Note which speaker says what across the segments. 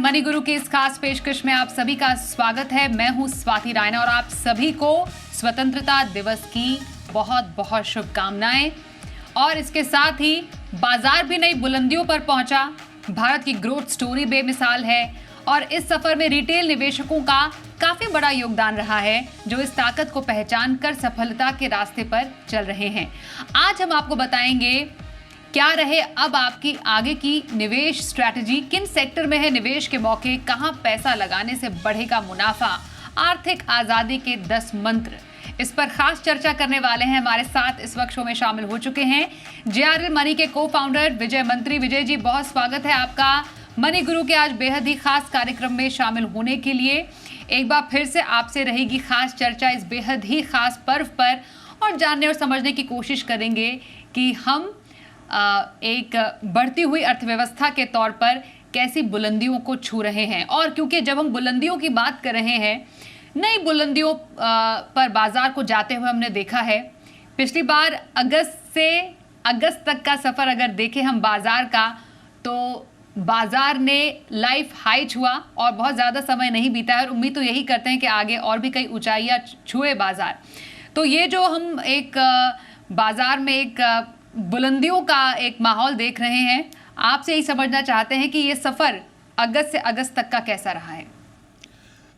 Speaker 1: Money गुरु की इस खास पेशकश में आप सभी का स्वागत है। मैं हूं स्वाति रायना और आप सभी को स्वतंत्रता दिवस की बहुत बहुत शुभकामनाएं। और इसके साथ ही बाजार भी नई बुलंदियों पर पहुंचा। भारत की ग्रोथ स्टोरी बेमिसाल है और इस सफर में रिटेल निवेशकों का काफी बड़ा योगदान रहा है, जो इस ताकत को पहचान कर सफलता के रास्ते पर चल रहे हैं। आज हम आपको बताएंगे क्या रहे अब आपकी आगे की निवेश स्ट्रैटेजी, किन सेक्टर में है निवेश के मौके, कहां पैसा लगाने से बढ़ेगा मुनाफा, आर्थिक आजादी के 10 मंत्र। इस पर खास चर्चा करने वाले हैं। हमारे साथ इस वक्त शो में शामिल हो चुके हैं जेआरएल मनी के को फाउंडर विजय मंत्री। विजय जी, बहुत स्वागत है आपका मनी गुरु के आज बेहद ही खास कार्यक्रम में शामिल होने के लिए। एक बार फिर से आपसे रहेगी खास चर्चा इस बेहद ही खास पर्व पर और जानने और समझने की कोशिश करेंगे कि हम एक बढ़ती हुई अर्थव्यवस्था के तौर पर कैसी बुलंदियों को छू रहे हैं। और क्योंकि जब हम बुलंदियों की बात कर रहे हैं, नई बुलंदियों पर बाजार को जाते हुए हमने देखा है। पिछली बार अगस्त से अगस्त तक का सफर अगर देखें हम बाजार का, तो बाजार ने लाइफ हाई छुआ और बहुत ज़्यादा समय नहीं बीता है और उम्मीद तो यही करते हैं कि आगे और भी कई ऊंचाइयां छुए बाजार। तो ये जो हम एक बाजार में एक बुलंदियों का एक माहौल देख रहे हैं, आपसे यही समझना चाहते हैं कि ये सफ़र अगस्त से अगस्त तक का कैसा रहा है।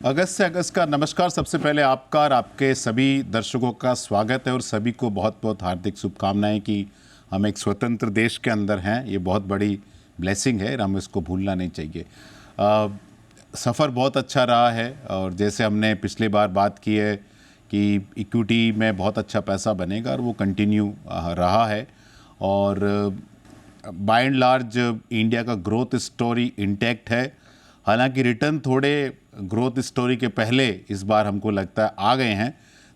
Speaker 2: अगस्त से अगस्त का नमस्कार। सबसे पहले आपका और आपके सभी दर्शकों का स्वागत है और सभी को बहुत बहुत हार्दिक शुभकामनाएं कि हम एक स्वतंत्र देश के अंदर हैं। ये बहुत बड़ी ब्लेसिंग है, हम इसको भूलना नहीं चाहिए। सफ़र बहुत अच्छा रहा है और जैसे हमने पिछली बार बात की है कि इक्विटी में बहुत अच्छा पैसा बनेगा और वो कंटिन्यू रहा है। और बाय एंड लार्ज इंडिया का ग्रोथ स्टोरी इंटैक्ट है। हालांकि रिटर्न थोड़े ग्रोथ स्टोरी के पहले इस बार हमको लगता है आ गए हैं,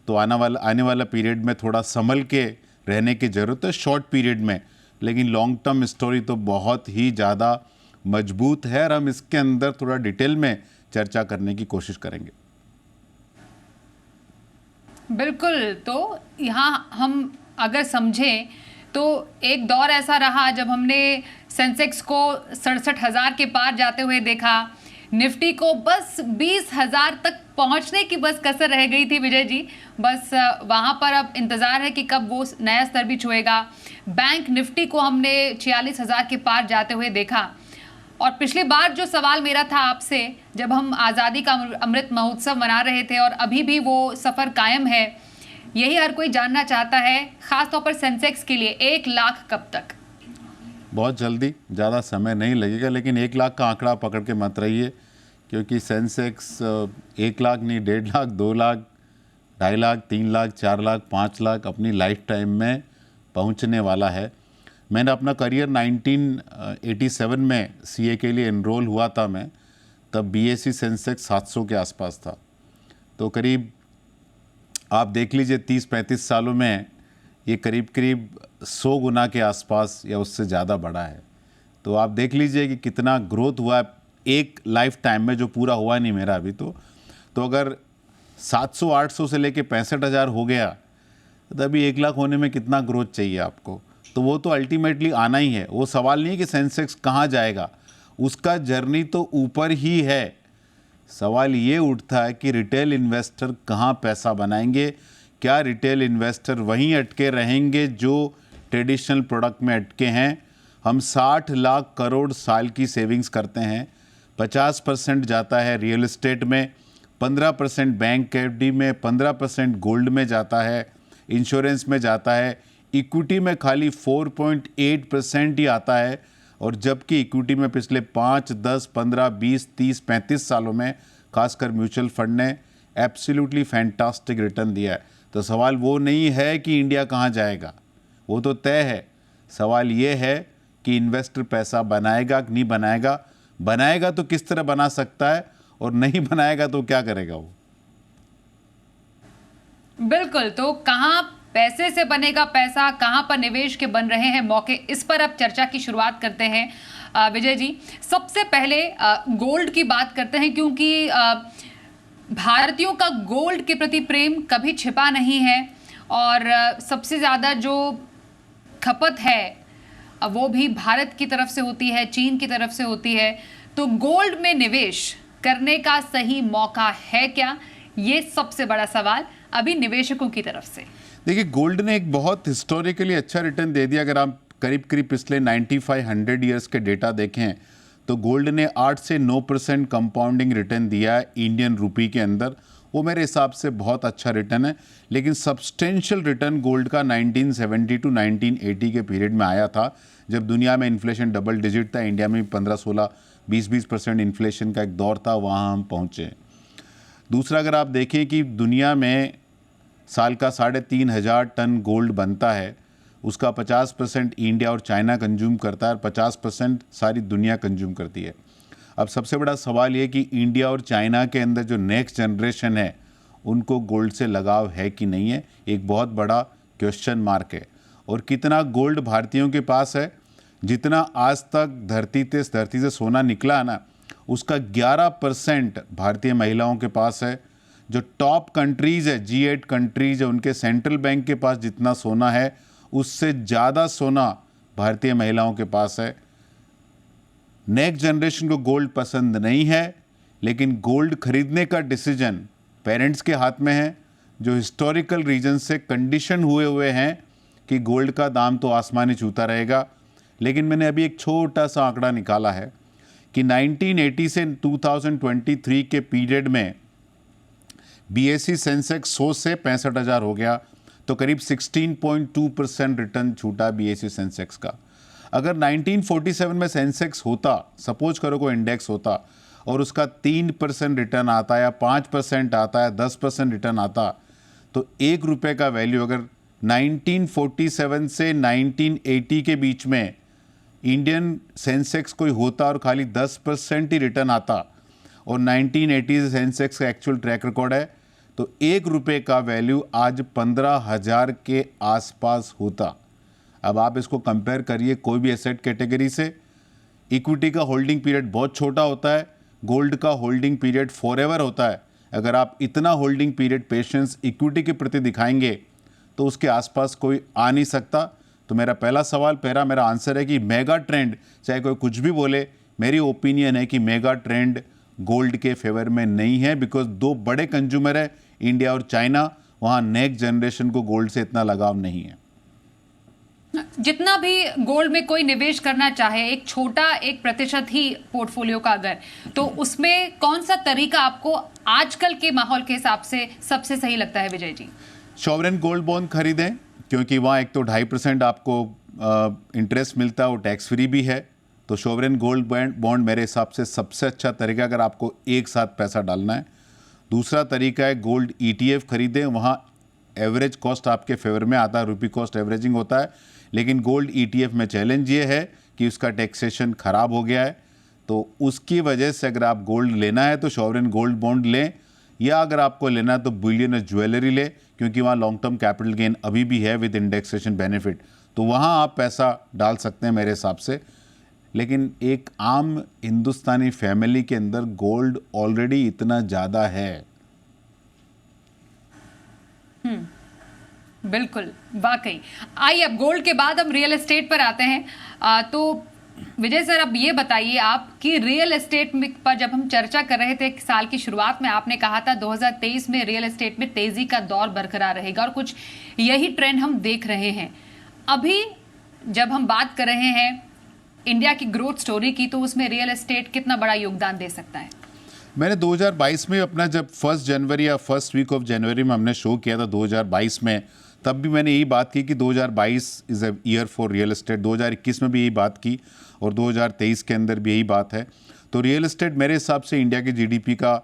Speaker 2: तो आने वाला पीरियड में थोड़ा संभल के रहने की ज़रूरत है शॉर्ट पीरियड में। लेकिन लॉन्ग टर्म स्टोरी तो बहुत ही ज़्यादा मजबूत है और हम इसके अंदर थोड़ा डिटेल में चर्चा करने की कोशिश करेंगे।
Speaker 1: बिल्कुल। तो यहाँ हम अगर समझें तो एक दौर ऐसा रहा जब हमने सेंसेक्स को 67,000 के पार जाते हुए देखा, निफ्टी को बस 20,000 तक पहुंचने की बस कसर रह गई थी। विजय जी, बस वहां पर अब इंतज़ार है कि कब वो नया स्तर भी छुएगा। बैंक निफ्टी को हमने 46,000 के पार जाते हुए देखा। और पिछली बार जो सवाल मेरा था आपसे, जब हम आज़ादी का अमृत महोत्सव मना रहे थे और अभी भी वो सफ़र कायम है, यही हर कोई जानना चाहता है, खास तौर पर सेंसेक्स के लिए 1 लाख कब तक?
Speaker 2: बहुत जल्दी, ज़्यादा समय नहीं लगेगा, लेकिन 1 लाख का आंकड़ा पकड़ के मत रहिए, क्योंकि सेंसेक्स 1 लाख नहीं, 1.5 लाख, 2 लाख, 2.5 लाख, 3 लाख, 4 लाख, 5 लाख अपनी लाइफ टाइम में पहुंचने वाला है। मैंने अपना करियर 1987 में सीए के लिए एनरोल हुआ था मैं, तब बीएसई सेंसेक्स 700 के आसपास था। तो करीब आप देख लीजिए 30-35 सालों में ये करीब 100 गुना के आसपास या उससे ज़्यादा बढ़ा है। तो आप देख लीजिए कि कितना ग्रोथ हुआ है एक लाइफ टाइम में, जो पूरा हुआ नहीं मेरा अभी। तो अगर 700-800 से लेके 65,000 हो गया, तो अभी 1 लाख होने में कितना ग्रोथ चाहिए आपको? तो वो तो अल्टीमेटली आना ही है। वो सवाल नहीं है कि सेंसेक्स कहाँ जाएगा, उसका जर्नी तो ऊपर ही है। सवाल ये उठता है कि रिटेल इन्वेस्टर कहाँ पैसा बनाएंगे। क्या रिटेल इन्वेस्टर वहीं अटके रहेंगे जो ट्रेडिशनल प्रोडक्ट में अटके हैं? हम 60 लाख करोड़ साल की सेविंग्स करते हैं, 50% जाता है रियल एस्टेट में, 15% बैंक एफडी में, 15% गोल्ड में जाता है, इंश्योरेंस में जाता है, इक्विटी में खाली 4.8% ही आता है। और जबकि इक्विटी में पिछले 5, 10, 15, 20, 30, 35 सालों में खासकर म्यूचुअल फंड ने एब्सोल्युटली फैंटास्टिक रिटर्न दिया है। तो सवाल वो नहीं है कि इंडिया कहाँ जाएगा, वो तो तय है। सवाल ये है कि इन्वेस्टर पैसा बनाएगा कि नहीं बनाएगा, बनाएगा तो किस तरह बना सकता है, और नहीं बनाएगा तो क्या करेगा वो।
Speaker 1: बिल्कुल। तो कहाँ पैसे से बनेगा पैसा, कहाँ पर निवेश के बन रहे हैं मौके, इस पर अब चर्चा की शुरुआत करते हैं। विजय जी, सबसे पहले गोल्ड की बात करते हैं, क्योंकि भारतीयों का गोल्ड के प्रति प्रेम कभी छिपा नहीं है और सबसे ज़्यादा जो खपत है वो भी भारत की तरफ से होती है, चीन की तरफ से होती है। तो गोल्ड में निवेश करने का सही मौका है क्या, ये सबसे बड़ा सवाल अभी निवेशकों की तरफ से।
Speaker 2: देखिए, गोल्ड ने एक बहुत हिस्टोरिकली अच्छा रिटर्न दे दिया। अगर आप करीब करीब पिछले 95-100 ईयर्स के डेटा देखें तो गोल्ड ने 8 से 9% कंपाउंडिंग रिटर्न दिया है इंडियन रुपी के अंदर। वो मेरे हिसाब से बहुत अच्छा रिटर्न है। लेकिन सब्सटेंशियल रिटर्न गोल्ड का 1970 टू 1980 के पीरियड में आया था, जब दुनिया में इन्फ्लेशन डबल डिजिट था। इंडिया में 15-16-20% इन्फ्लेशन का एक दौर था, वहाँ हम पहुँचे। दूसरा, अगर आप देखें कि दुनिया में साल का 3,500 टन गोल्ड बनता है, उसका 50% इंडिया और चाइना कंज्यूम करता है और 50% सारी दुनिया कंज्यूम करती है। अब सबसे बड़ा सवाल ये कि इंडिया और चाइना के अंदर जो नेक्स्ट जनरेशन है उनको गोल्ड से लगाव है कि नहीं है, एक बहुत बड़ा क्वेश्चन मार्क है। और कितना गोल्ड भारतीयों के पास है, जितना आज तक धरती से सोना निकला है ना, उसका 11% भारतीय महिलाओं के पास है। जो टॉप कंट्रीज़ है, G8 कंट्रीज है, उनके सेंट्रल बैंक के पास जितना सोना है उससे ज़्यादा सोना भारतीय महिलाओं के पास है। नेक्स्ट जनरेशन को गोल्ड पसंद नहीं है, लेकिन गोल्ड खरीदने का डिसीजन पेरेंट्स के हाथ में है, जो हिस्टोरिकल रीजन से कंडीशन हुए हैं कि गोल्ड का दाम तो आसमानी छूता रहेगा। लेकिन मैंने अभी एक छोटा सा आंकड़ा निकाला है कि 1980 से 2023 के पीरियड में BSE सेंसेक्स 100 से 65,000 हो गया, तो करीब 16.2% रिटर्न छूटा BSE सेंसेक्स का। अगर 1947 में सेंसेक्स होता, सपोज करो कोई इंडेक्स होता और उसका 3% रिटर्न आता या 5% आता या 10% रिटर्न आता, तो ₹1 का वैल्यू अगर 1947 से 1980 के बीच में इंडियन सेंसेक्स कोई होता और खाली 10% ही रिटर्न आता, और 1980 से सेंसेक्स का एक्चुअल ट्रैक रिकॉर्ड है, तो ₹1 का वैल्यू आज 15,000 के आसपास होता। अब आप इसको कंपेयर करिए कोई भी एसेट कैटेगरी से। इक्विटी का होल्डिंग पीरियड बहुत छोटा होता है, गोल्ड का होल्डिंग पीरियड फॉरएवर होता है। अगर आप इतना होल्डिंग पीरियड पेशेंस इक्विटी के प्रति दिखाएंगे तो उसके आसपास कोई आ नहीं सकता। तो मेरा पहला सवाल, मेरा आंसर है कि मेगा ट्रेंड, चाहे कोई कुछ भी बोले, मेरी ओपिनियन है कि मेगा ट्रेंड गोल्ड के फेवर में नहीं है, बिकॉज दो बड़े कंज्यूमर है इंडिया और चाइना, वहाँ नेक्स्ट जनरेशन को गोल्ड से इतना लगाव नहीं है।
Speaker 1: जितना भी गोल्ड में कोई निवेश करना चाहे, एक छोटा 1% ही पोर्टफोलियो का अगर, तो उसमें कौन सा तरीका आपको आजकल के माहौल के हिसाब से सबसे सही लगता है Vijay ji?
Speaker 2: Sovereign gold bond खरीदें, क्योंकि वहाँ एक तो 2.5% आपको इंटरेस्ट मिलता है, वो टैक्स फ्री भी है। तो सॉवरेन गोल्ड बॉन्ड मेरे हिसाब से सबसे अच्छा तरीका अगर आपको एक साथ पैसा डालना है। दूसरा तरीका है गोल्ड ETF खरीदें, वहाँ एवरेज कॉस्ट आपके फेवर में आता है, रुपी कॉस्ट एवरेजिंग होता है। लेकिन गोल्ड ETF में चैलेंज ये है कि उसका टैक्सेशन ख़राब हो गया है, तो उसकी वजह से अगर आप गोल्ड लेना है तो सॉवरेन गोल्ड बॉन्ड लें, या अगर आपको लेना है तो बुलियन और ज्वेलरी ले, क्योंकि वहाँ लॉन्ग टर्म कैपिटल गेन अभी भी है विद इंडेक्सेशन बेनिफिट, तो वहाँ आप पैसा डाल सकते हैं मेरे हिसाब से। लेकिन एक आम हिंदुस्तानी फैमिली के अंदर गोल्ड ऑलरेडी इतना ज़्यादा है।
Speaker 1: बिल्कुल, वाकई। आइए अब गोल्ड के बाद हम रियल एस्टेट पर आते हैं। तो विजय सर, अब ये बताइए आप कि रियल एस्टेट पर जब हम चर्चा कर रहे थे साल की शुरुआत में, आपने कहा था 2023 में रियल एस्टेट में तेजी का दौर बरकरार रहेगा, और कुछ यही ट्रेंड हम देख रहे हैं। अभी जब हम बात कर रहे हैं इंडिया की ग्रोथ स्टोरी की, तो उसमें रियल एस्टेट कितना बड़ा योगदान दे सकता है?
Speaker 2: मैंने 2022 में अपना जब 1 जनवरी या फर्स्ट वीक ऑफ जनवरी में हमने शो किया था 2022 में, तब भी मैंने यही बात की कि 2022 is a year for real estate. 2021 में भी यही बात की और 2023 के अंदर भी यही बात है। तो रियल एस्टेट मेरे हिसाब से इंडिया के GDP का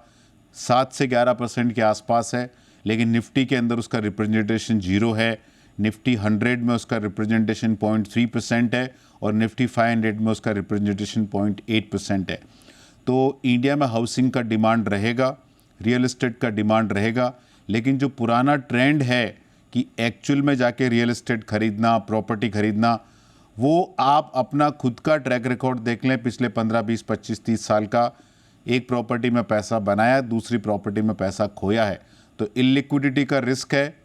Speaker 2: 7 से 11% के आसपास है, लेकिन निफ्टी के अंदर उसका रिप्रेजेंटेशन 0 है। निफ्टी 100 में उसका रिप्रेजेंटेशन 0.3% है और निफ्टी 500 में उसका रिप्रेजेंटेशन 0.8% है। तो इंडिया में हाउसिंग का डिमांड रहेगा, रियल एस्टेट का डिमांड रहेगा, लेकिन जो पुराना ट्रेंड है कि एक्चुअल में जाके रियल एस्टेट खरीदना, प्रॉपर्टी खरीदना, वो आप अपना खुद का ट्रैक रिकॉर्ड देख लें पिछले 15, 20, 25, 30 साल का। एक प्रॉपर्टी में पैसा बनाया, दूसरी प्रॉपर्टी में पैसा खोया है। तो इलिक्विडिटी का रिस्क है,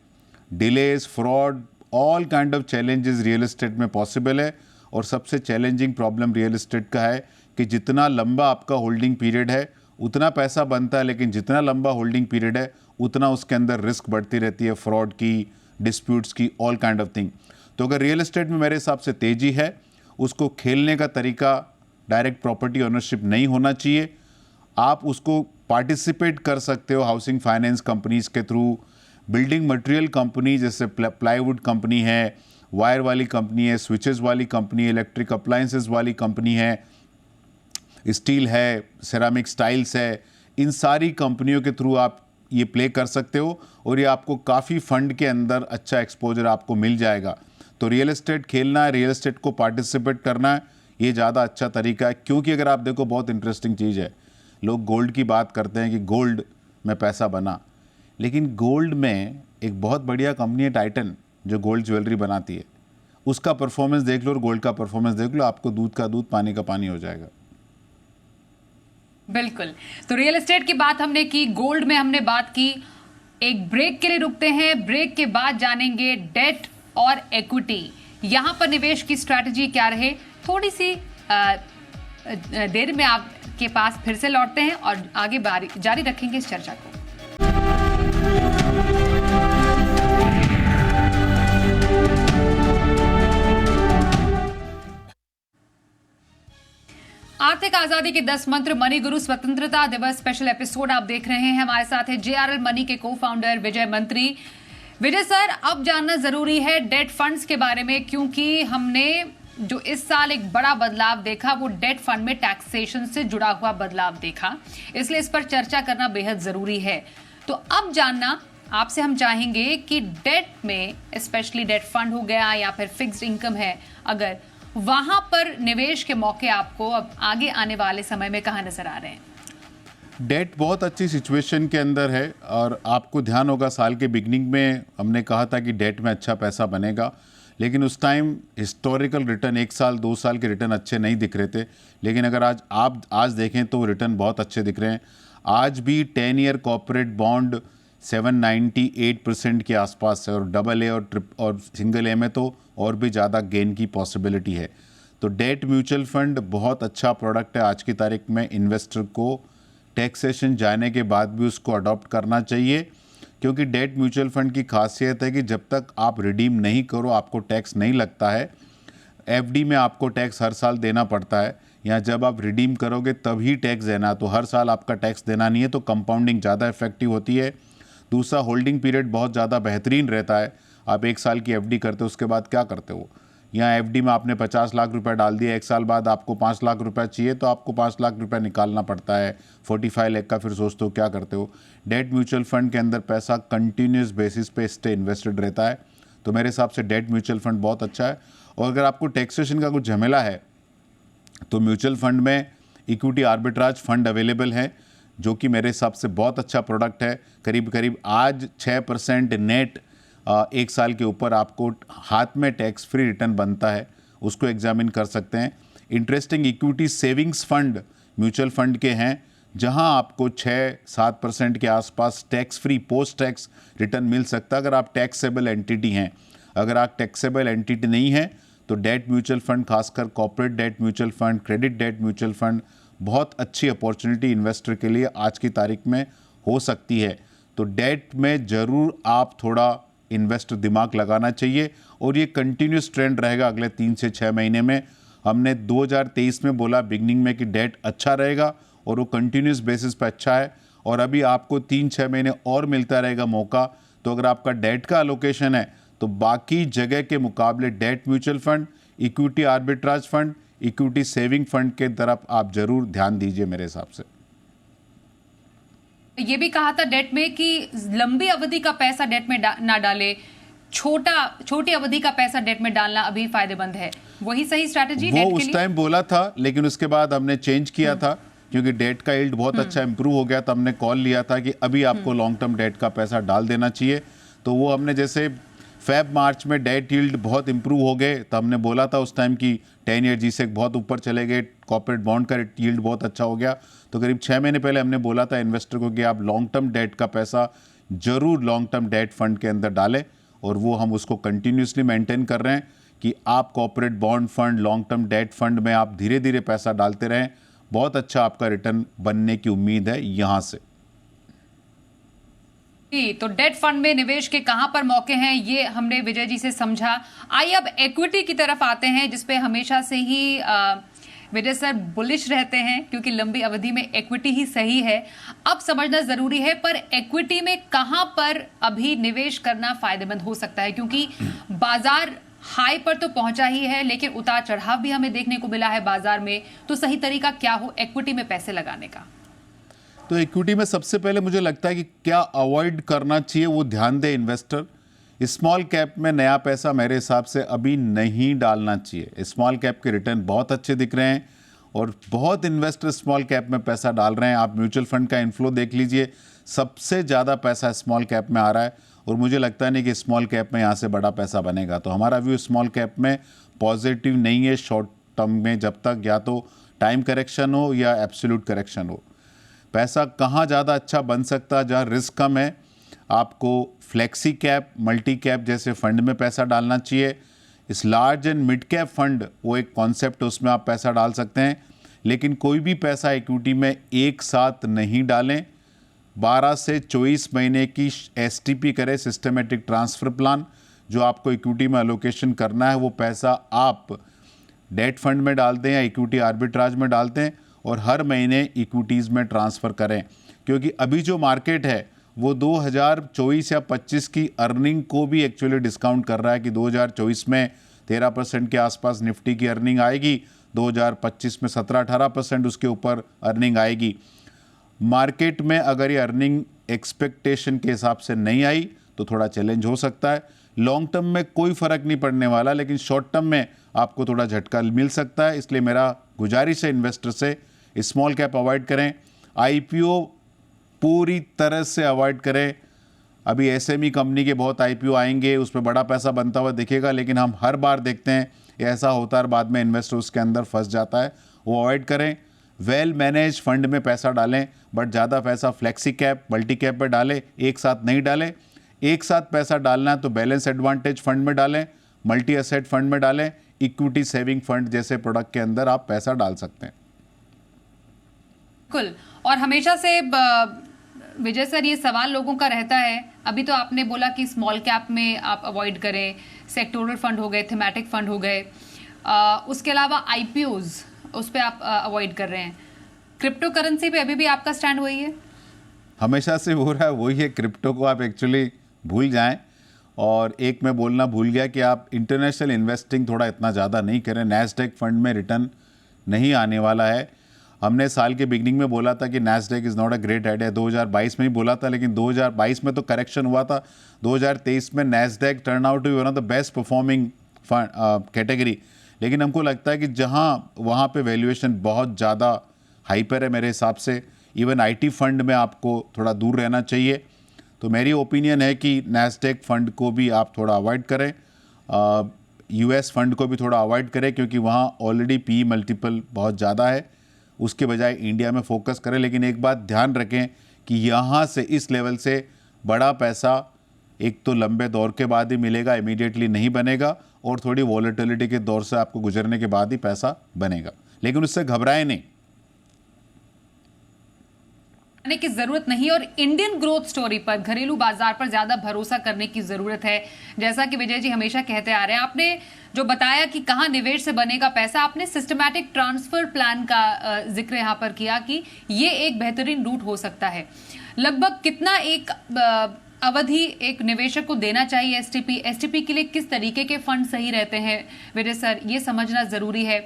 Speaker 2: delays, fraud, all kind of challenges real estate में पॉसिबल है। और सबसे चैलेंजिंग प्रॉब्लम रियल एस्टेट का है कि जितना लंबा आपका होल्डिंग पीरियड है उतना पैसा बनता है, लेकिन जितना लंबा होल्डिंग पीरियड है उतना उसके अंदर रिस्क बढ़ती रहती है, फ्रॉड की, डिस्प्यूट्स की, ऑल काइंड ऑफ थिंग। तो अगर रियल एस्टेट में मेरे हिसाब से तेज़ी है, उसको खेलने का तरीका डायरेक्ट प्रॉपर्टी ओनरशिप नहीं होना चाहिए। आप उसको पार्टिसिपेट कर सकते हो हाउसिंग फाइनेंस कंपनीज के थ्रू, बिल्डिंग मटेरियल कंपनी जैसे प्लाईवुड कंपनी है, वायर वाली कंपनी है, स्विचेस वाली कंपनी है, इलेक्ट्रिक अप्लायंसेस वाली कंपनी है, स्टील है, सेरामिक टाइल्स है, इन सारी कंपनियों के थ्रू आप ये प्ले कर सकते हो और ये आपको काफ़ी फंड के अंदर अच्छा एक्सपोजर आपको मिल जाएगा। तो रियल एस्टेट खेलना है, रियल एस्टेट को पार्टिसिपेट करना है, ये ज़्यादा अच्छा तरीका है। क्योंकि अगर आप देखो बहुत इंटरेस्टिंग चीज़ है, लोग गोल्ड की बात करते हैं कि गोल्ड में पैसा बना, लेकिन गोल्ड में एक बहुत बढ़िया कंपनी है टाइटन जो गोल्ड ज्वेलरी बनाती है, उसका परफॉर्मेंस देख लो और गोल्ड का परफॉर्मेंस देख लो, आपको दूध का दूध पानी का पानी हो जाएगा।
Speaker 1: बिल्कुल। तो रियल एस्टेट की बात हमने की, गोल्ड में हमने बात की। एक ब्रेक के लिए रुकते हैं, ब्रेक के बाद जानेंगे डेट और इक्विटी, यहां पर निवेश की स्ट्रैटेजी क्या रहे। थोड़ी सी देर में आपके पास फिर से लौटते हैं और आगे जारी रखेंगे इस चर्चा को। आर्थिक आजादी के 10 मंत्र, मनी गुरु स्वतंत्रता दिवस स्पेशल एपिसोड आप देख रहे हैं। हमारे साथ है जेआरएल मनी के को फाउंडर विजय मंत्री। विजय सर, अब जानना जरूरी है डेट फंड्स के बारे में, क्योंकि हमने जो इस साल एक बड़ा बदलाव देखा वो डेट फंड में टैक्सेशन से जुड़ा हुआ बदलाव देखा, इसलिए इस पर चर्चा करना बेहद जरूरी है। तो अब जानना आपसे हम चाहेंगे कि डेट में, स्पेशली डेट फंड हो गया या फिर फिक्स्ड इनकम है, अगर वहां पर निवेश के मौके आपको अब आगे आने वाले समय में कहां नजर आ रहे हैं?
Speaker 2: डेट बहुत अच्छी सिचुएशन के अंदर है और आपको ध्यान होगा साल के बिगनिंग में हमने कहा था कि डेट में अच्छा पैसा बनेगा, लेकिन उस टाइम हिस्टोरिकल रिटर्न 1 साल 2 साल के रिटर्न अच्छे नहीं दिख रहे थे। लेकिन अगर आज देखें तो रिटर्न बहुत अच्छे दिख रहे हैं। आज भी 10 ईयर कॉर्पोरेट बॉन्ड 798% के आसपास है और डबल ए और सिंगल ए में तो और भी ज़्यादा गेन की पॉसिबिलिटी है। तो डेट म्यूचुअल फंड बहुत अच्छा प्रोडक्ट है। आज की तारीख में इन्वेस्टर को टैक्सेशन जाने के बाद भी उसको अडॉप्ट करना चाहिए, क्योंकि डेट म्यूचुअल फंड की खासियत है कि जब तक आप रिडीम नहीं करो आपको टैक्स नहीं लगता है। एफडी में आपको टैक्स हर साल देना पड़ता है, या जब आप रिडीम करोगे तभी टैक्स देना, तो हर साल आपका टैक्स देना नहीं है, तो कंपाउंडिंग ज़्यादा इफेक्टिव होती है। दूसरा, होल्डिंग पीरियड बहुत ज़्यादा बेहतरीन रहता है। आप 1 साल की एफडी करते हो, उसके बाद क्या करते हो? यहाँ एफडी में आपने 50 लाख रुपए डाल दिया, 1 साल बाद आपको 5 लाख रुपए चाहिए तो आपको 5 लाख रुपए निकालना पड़ता है, 45 लाख का, फिर सोचते हो क्या करते हो। डेट म्यूचुअल फंड के अंदर पैसा कंटिन्यूस बेसिस पे स्टे इन्वेस्टेड रहता है, तो मेरे हिसाब से डेट म्यूचुअल फंड बहुत अच्छा है। और अगर आपको टैक्सेशन का कुछ झमेला है तो म्यूचुअल फंड में इक्विटी आर्बिट्राज फंड अवेलेबल है, जो कि मेरे हिसाब से बहुत अच्छा प्रोडक्ट है। करीब करीब आज 6% नेट 1 साल के ऊपर आपको हाथ में टैक्स फ्री रिटर्न बनता है, उसको एग्जामिन कर सकते हैं। Interesting equity savings fund mutual fund के हैं, जहां आपको 6-7% के आसपास tax free post tax return मिल सकता है अगर आप टैक्सेबल एंटिटी हैं। अगर आप टैक्सेबल एंटिटी नहीं हैं तो डेट म्यूचुअल फंड, खासकर corporate debt mutual fund, credit debt mutual fund बहुत अच्छी अपॉर्चुनिटी इन्वेस्टर के लिए आज की तारीख में हो सकती है। तो डेट में ज़रूर आप थोड़ा इन्वेस्टर दिमाग लगाना चाहिए और ये कंटिन्यूस ट्रेंड रहेगा अगले 3 से 6 महीने में। हमने 2023 में बोला बिगनिंग में कि डेट अच्छा रहेगा और वो कंटिन्यूस बेसिस पे अच्छा है, और अभी आपको 3-6 महीने और मिलता रहेगा मौका। तो अगर आपका डेट का एलोकेशन है तो बाकी जगह के मुकाबले debt mutual fund, equity arbitrage fund, equity saving fund के तरफ आप जरूर ध्यान दीजिए मेरे हिसाब से।
Speaker 1: ये भी कहा था डेट में कि लंबी अवधि का पैसा डेट में ना डाले, छोटी अवधि का पैसा डेट में डालना अभी फायदेमंद है, वही सही स्ट्रैटेजी
Speaker 2: वो
Speaker 1: डेट के
Speaker 2: उस
Speaker 1: लिए?
Speaker 2: टाइम बोला था, लेकिन उसके बाद हमने चेंज किया था क्योंकि डेट का यील्ड बहुत अच्छा इंप्रूव हो गया, तो हमने कॉल लिया था कि अभी आपको लॉन्ग टर्म डेट का पैसा डाल देना चाहिए। तो वो हमने जैसे Feb-March में डेट यील्ड बहुत इंप्रूव हो गए, तो हमने बोला था उस टाइम की 10 ईयर G-Sec बहुत ऊपर चले गए, कॉर्पोरेट बॉन्ड का यील्ड बहुत अच्छा हो गया। तो करीब 6 महीने पहले हमने बोला था इन्वेस्टर को कि आप लॉन्ग टर्म डेट का पैसा जरूर लॉन्ग टर्म डेट फंड के अंदर डालें, और वो हम उसको कंटिन्यूसली मेंटेन कर रहे हैं। कि आप corporate bond fund, long term debt fund में आप धीरे धीरे पैसा डालते रहें, बहुत अच्छा आपका रिटर्न बनने की उम्मीद है यहाँ से।
Speaker 1: जी, तो डेट फंड में निवेश के कहां पर मौके हैं ये हमने विजय जी से समझा। आइए अब इक्विटी की तरफ आते हैं, जिसपे हमेशा से ही विजय सर बुलिश रहते हैं, क्योंकि लंबी अवधि में इक्विटी ही सही है। अब समझना जरूरी है, पर इक्विटी में कहां पर अभी निवेश करना फायदेमंद हो सकता है, क्योंकि बाजार हाई पर तो पहुंचा ही है, लेकिन उतार चढ़ाव भी हमें देखने को मिला है बाजार में। तो सही तरीका क्या हो इक्विटी में पैसे लगाने का?
Speaker 2: तो इक्विटी में सबसे पहले मुझे लगता है कि क्या अवॉइड करना चाहिए वो ध्यान दे इन्वेस्टर। स्मॉल कैप में नया पैसा मेरे हिसाब से अभी नहीं डालना चाहिए। स्मॉल कैप के रिटर्न बहुत अच्छे दिख रहे हैं और बहुत इन्वेस्टर स्मॉल कैप में पैसा डाल रहे हैं। आप म्यूचुअल फंड का इन्फ्लो देख लीजिए, सबसे ज़्यादा पैसा स्मॉल कैप में आ रहा है और मुझे लगता नहीं कि स्मॉल कैप में यहाँ से बड़ा पैसा बनेगा। तो हमारा व्यू स्मॉल कैप में पॉजिटिव नहीं है शॉर्ट टर्म में, जब तक या तो टाइम करेक्शन हो या एब्सोल्यूट करेक्शन हो। पैसा कहाँ ज़्यादा अच्छा बन सकता है, जहाँ रिस्क कम है, आपको फ्लेक्सी कैप, मल्टी कैप जैसे फंड में पैसा डालना चाहिए। इस large and mid cap fund वो एक कॉन्सेप्ट है, उसमें आप पैसा डाल सकते हैं, लेकिन कोई भी पैसा इक्विटी में एक साथ नहीं डालें। 12 से 24 महीने की STP करें, सिस्टमेटिक ट्रांसफ़र प्लान। जो आपको इक्विटी में अलोकेशन करना है वो पैसा आप डेट फंड में डालते हैं या इक्विटी आर्बिट्राज में डालते हैं और हर महीने इक्विटीज़ में ट्रांसफ़र करें, क्योंकि अभी जो मार्केट है वो 2024 या 25 की अर्निंग को भी एक्चुअली डिस्काउंट कर रहा है कि 2024 में 13% के आसपास निफ्टी की अर्निंग आएगी, 2025 में 17-18% उसके ऊपर अर्निंग आएगी। मार्केट में अगर ये अर्निंग एक्सपेक्टेशन के हिसाब से नहीं आई तो थोड़ा चैलेंज हो सकता है। लॉन्ग टर्म में कोई फ़र्क नहीं पड़ने वाला, लेकिन शॉर्ट टर्म में आपको थोड़ा झटका मिल सकता है। इसलिए मेरा गुजारिश है इन्वेस्टर से, स्मॉल कैप अवॉइड करें, IPO पूरी तरह से अवॉइड करें। अभी SME कंपनी के बहुत IPO आएंगे, उस पर बड़ा पैसा बनता हुआ दिखेगा, लेकिन हम हर बार देखते हैं ऐसा होता है, बाद में इन्वेस्टर उसके अंदर फंस जाता है। वो अवॉइड करें। वेल मैनेज फंड में पैसा डालें, बट ज़्यादा पैसा फ्लेक्सी कैप, मल्टी कैप में डालें, एक साथ नहीं डालें। एक साथ पैसा डालना है तो बैलेंस एडवांटेज फंड में डालें, मल्टी एसेट फंड में डालें, इक्विटी सेविंग फंड जैसे प्रोडक्ट के अंदर आप पैसा डाल सकते हैं।
Speaker 1: बिल्कुल। और हमेशा से विजय सर ये सवाल लोगों का रहता है, अभी तो आपने बोला कि स्मॉल कैप में आप अवॉइड करें, सेक्टोरल फंड हो गए, थीमेटिक फंड हो गए, उसके अलावा IPOs उस पर आप अवॉइड कर रहे हैं। क्रिप्टो करेंसी पे अभी भी आपका स्टैंड वही है? हमेशा
Speaker 2: से हो रहा है वही है। क्रिप्टो को आप एक्चुअली भूल जाएं। और एक मैं बोलना भूल गया कि आप इंटरनेशनल इन्वेस्टिंग थोड़ा इतना ज़्यादा नहीं करें। नैस्डैक फंड में रिटर्न नहीं आने वाला है। हमने साल के बिगनिंग में बोला था कि Nasdaq is not a great idea, 2022 में ही बोला था, लेकिन 2022 में तो करेक्शन हुआ था। 2023 में Nasdaq turn out to be one of the best performing category. लेकिन हमको लगता है कि जहाँ वहाँ पे वैल्यूएशन बहुत ज़्यादा हाइपर है मेरे हिसाब से, इवन IT फंड में आपको थोड़ा दूर रहना चाहिए। तो मेरी ओपिनियन है कि नैस्डैक फंड को भी आप थोड़ा अवॉइड करें, US फंड को भी थोड़ा अवॉइड करें, क्योंकि वहाँ ऑलरेडी PE मल्टीपल बहुत ज़्यादा है। उसके बजाय इंडिया में फोकस करें। लेकिन एक बात ध्यान रखें कि यहाँ से इस लेवल से बड़ा पैसा एक तो लंबे दौर के बाद ही मिलेगा, इमीडिएटली नहीं बनेगा, और थोड़ी वॉलेटिलिटी के दौर से आपको गुजरने के बाद ही पैसा बनेगा। लेकिन उससे घबराएं नहीं
Speaker 1: की जरूरत नहीं, और इंडियन ग्रोथ स्टोरी पर, घरेलू बाजार पर ज्यादा भरोसा करने की जरूरत है। जैसा कि विजय जी हमेशा कहते आ रहे हैं, आपने जो बताया कि कहां निवेश से बनेगा पैसा, आपने सिस्टमैटिक ट्रांसफर प्लान का जिक्र यहां पर किया कि ये एक बेहतरीन रूट हो सकता है। लगभग कितना एक अवधि एक निवेशक को देना चाहिए STP के लिए, किस तरीके के फंड सही रहते हैं विजय सर, ये समझना जरूरी है।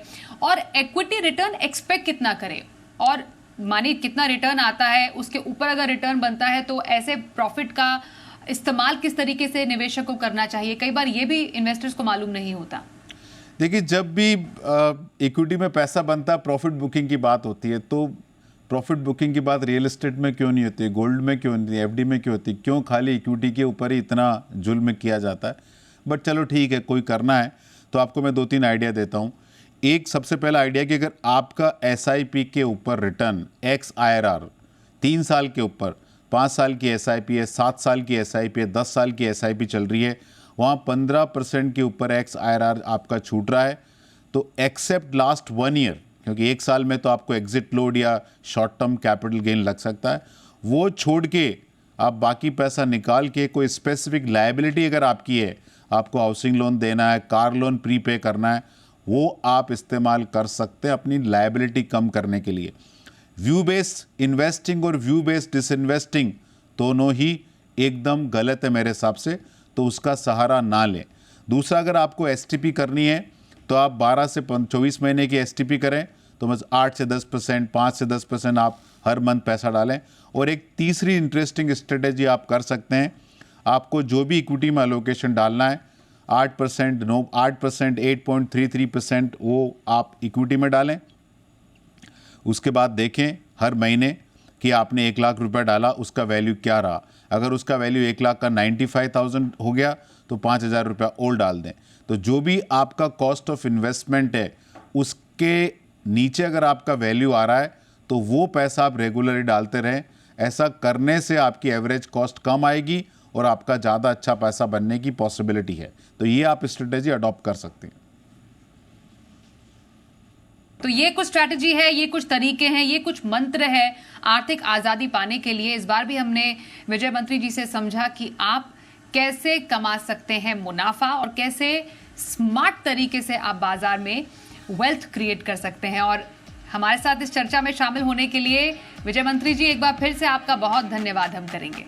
Speaker 1: और इक्विटी रिटर्न एक्सपेक्ट कितना करें, और मानिए कितना रिटर्न आता है, उसके ऊपर अगर रिटर्न बनता है तो ऐसे प्रॉफिट का इस्तेमाल किस तरीके से निवेशक को करना चाहिए, कई बार ये भी इन्वेस्टर्स को मालूम नहीं होता।
Speaker 2: देखिए, जब भी इक्विटी में पैसा बनता है, प्रॉफिट बुकिंग की बात होती है, तो प्रॉफिट बुकिंग की बात रियल एस्टेट में क्यों नहीं होती, गोल्ड में क्यों नहीं, FD में क्यों होती, क्यों खाली इक्विटी के ऊपर ही इतना जुल्म किया जाता है। बट चलो ठीक है, कोई करना है तो आपको मैं 2-3 आइडिया देता हूँ। एक सबसे पहला आइडिया कि अगर आपका SIP के ऊपर रिटर्न एक्स IRR 3 साल के ऊपर, 5 साल की SIP है, 7 साल की SIP है, 10 साल की SIP चल रही है, वहाँ 15% के ऊपर एक्स IRR आपका छूट रहा है। तो एक्सेप्ट लास्ट 1 ईयर, क्योंकि 1 साल में तो आपको एग्जिट लोड या शॉर्ट टर्म कैपिटल गेन लग सकता है, वो छोड़ के आप बाकी पैसा निकाल के कोई स्पेसिफिक लायबिलिटी अगर आपकी है, आपको हाउसिंग लोन देना है, कार लोन प्रीपे करना है, वो आप इस्तेमाल कर सकते हैं अपनी लायबिलिटी कम करने के लिए। व्यू बेस्ड इन्वेस्टिंग और व्यू बेस्ड डिसइन्वेस्टिंग दोनों ही एकदम गलत है मेरे हिसाब से, तो उसका सहारा ना लें। दूसरा, अगर आपको STP करनी है तो आप 12 से 24 महीने की STP करें, तो बस 8 से 10%, 5 से 10% आप हर मंथ पैसा डालें। और एक तीसरी इंटरेस्टिंग स्ट्रेटेजी आप कर सकते हैं, आपको जो भी इक्विटी में अलोकेशन डालना है 8%, 8.33% वो आप इक्विटी में डालें। उसके बाद देखें हर महीने कि आपने 1 लाख रुपए डाला, उसका वैल्यू क्या रहा। अगर उसका वैल्यू 1 लाख का 95,000 हो गया तो 5,000 रुपया और डाल दें। तो जो भी आपका कॉस्ट ऑफ इन्वेस्टमेंट है उसके नीचे अगर आपका वैल्यू आ रहा है तो वो पैसा आप रेगुलरली डालते रहें। ऐसा करने से आपकी एवरेज कॉस्ट कम आएगी और आपका ज़्यादा अच्छा पैसा बनने की पॉसिबिलिटी है। तो ये आप स्ट्रेटेजी अडॉप्ट कर सकते हैं।
Speaker 1: तो ये कुछ स्ट्रैटेजी है, ये कुछ तरीके हैं, ये कुछ मंत्र है आर्थिक आज़ादी पाने के लिए। इस बार भी हमने विजय मंत्री जी से समझा कि आप कैसे कमा सकते हैं मुनाफा और कैसे स्मार्ट तरीके से आप बाजार में वेल्थ क्रिएट कर सकते हैं। और हमारे साथ इस चर्चा में शामिल होने के लिए विजय मंत्री जी एक बार फिर से आपका बहुत धन्यवाद हम करेंगे।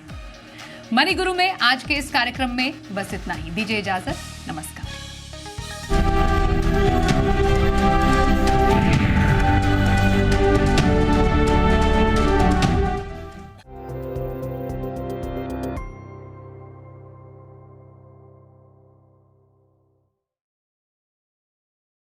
Speaker 1: मनी गुरु में आज के इस कार्यक्रम में बस इतना ही। दीजिए इजाजत, नमस्कार।